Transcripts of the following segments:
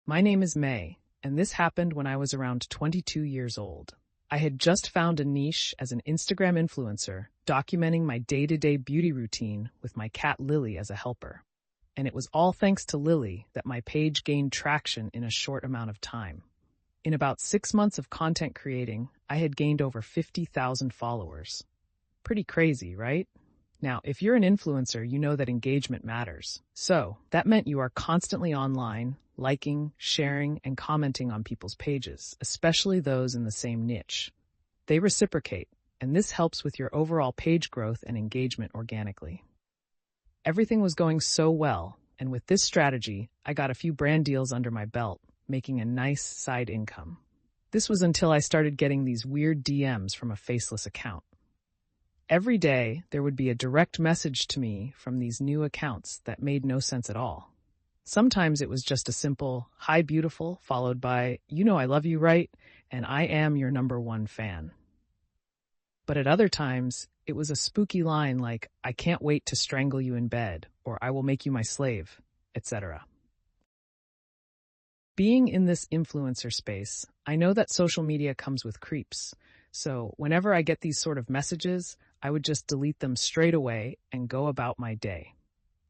My name is May, and this happened when I was around 22 years old. I had just found a niche as an Instagram influencer, documenting my day-to-day beauty routine with my cat Lily as a helper. And it was all thanks to Lily that my page gained traction in a short amount of time. In about 6 months of content creating, I had gained over 50,000 followers. Pretty crazy, right? Now, if you're an influencer, you know that engagement matters. So, that meant you are constantly online, liking, sharing, and commenting on people's pages, especially those in the same niche. They reciprocate, and this helps with your overall page growth and engagement organically. Everything was going so well, and with this strategy, I got a few brand deals under my belt, making a nice side income. This was until I started getting these weird DMs from a faceless account. Every day, there would be a direct message to me from these new accounts that made no sense at all. Sometimes it was just a simple, "Hi, beautiful," followed by, "You know I love you, right? And I am your #1 fan." But at other times, it was a spooky line like, "I can't wait to strangle you in bed," or "I will make you my slave," etc. Being in this influencer space, I know that social media comes with creeps. So whenever I get these sort of messages, I would just delete them straight away and go about my day.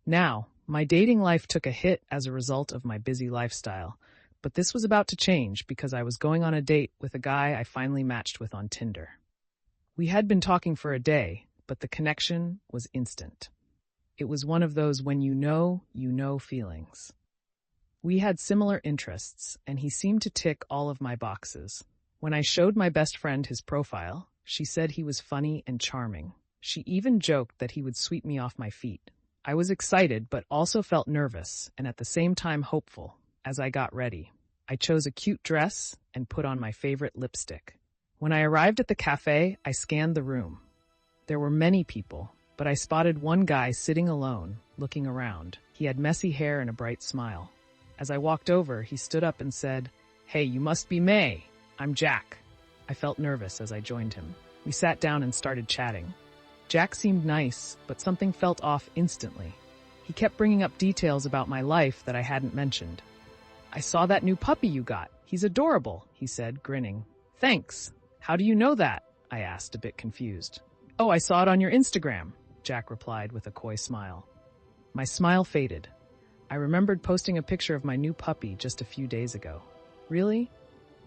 Now, my dating life took a hit as a result of my busy lifestyle, but this was about to change because I was going on a date with a guy I finally matched with on Tinder. We had been talking for a day, but the connection was instant. It was one of those when you know feelings. We had similar interests, and he seemed to tick all of my boxes. When I showed my best friend his profile, she said he was funny and charming. She even joked that he would sweep me off my feet. I was excited but also felt nervous and at the same time hopeful. As I got ready, I chose a cute dress and put on my favorite lipstick. When I arrived at the cafe, I scanned the room. There were many people, but I spotted one guy sitting alone, looking around. He had messy hair and a bright smile. As I walked over, he stood up and said, "Hey, you must be May. I'm Jack." I felt nervous as I joined him. We sat down and started chatting. Jack seemed nice, but something felt off instantly. He kept bringing up details about my life that I hadn't mentioned. "I saw that new puppy you got. He's adorable," he said, grinning. "Thanks. How do you know that?" I asked, a bit confused. "Oh, I saw it on your Instagram," Jack replied with a coy smile. My smile faded. I remembered posting a picture of my new puppy just a few days ago. "Really?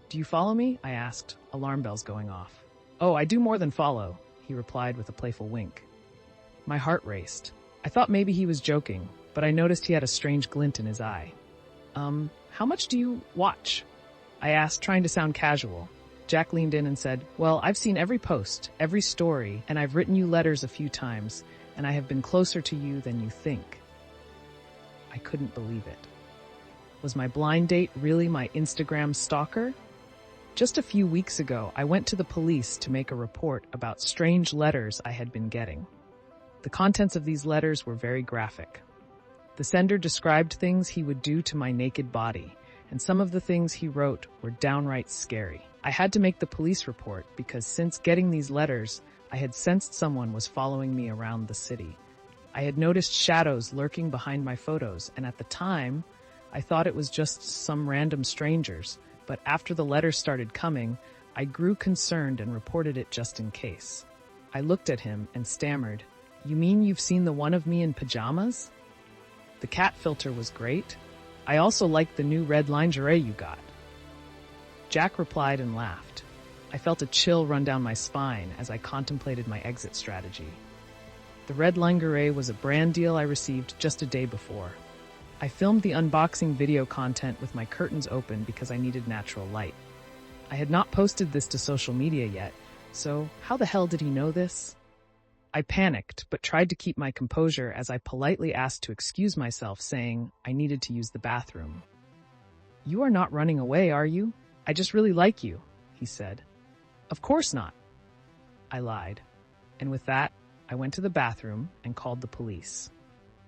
Do you follow me?" I asked, alarm bells going off. "Oh, I do more than follow," he replied with a playful wink. My heart raced. I thought maybe he was joking, but I noticed he had a strange glint in his eye. How much do you watch?" I asked, trying to sound casual. Jack leaned in and said, "Well, I've seen every post, every story, and I've written you letters a few times, and I have been closer to you than you think." I couldn't believe it. Was my blind date really my Instagram stalker? Just a few weeks ago, I went to the police to make a report about strange letters I had been getting. The contents of these letters were very graphic. The sender described things he would do to my naked body, and some of the things he wrote were downright scary. I had to make the police report because since getting these letters, I had sensed someone was following me around the city. I had noticed shadows lurking behind my photos, and at the time, I thought it was just some random strangers. But after the letters started coming, I grew concerned and reported it just in case. I looked at him and stammered, "You mean you've seen the one of me in pajamas? The cat filter was great. I also liked the new red lingerie you got." Jack replied and laughed. I felt a chill run down my spine as I contemplated my exit strategy. The red lingerie was a brand deal I received just a day before. I filmed the unboxing video content with my curtains open because I needed natural light. I had not posted this to social media yet, so how the hell did he know this? I panicked, but tried to keep my composure as I politely asked to excuse myself, saying I needed to use the bathroom. "You are not running away, are you? I just really like you," he said. "Of course not." I lied. And with that, I went to the bathroom and called the police.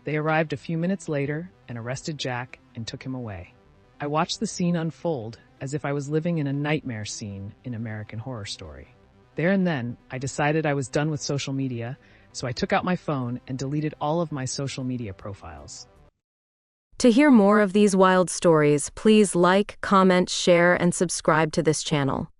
They arrived a few minutes later and arrested Jack and took him away. I watched the scene unfold as if I was living in a nightmare scene in American Horror Story. There and then, I decided I was done with social media, so I took out my phone and deleted all of my social media profiles. To hear more of these wild stories, please like, comment, share, and subscribe to this channel.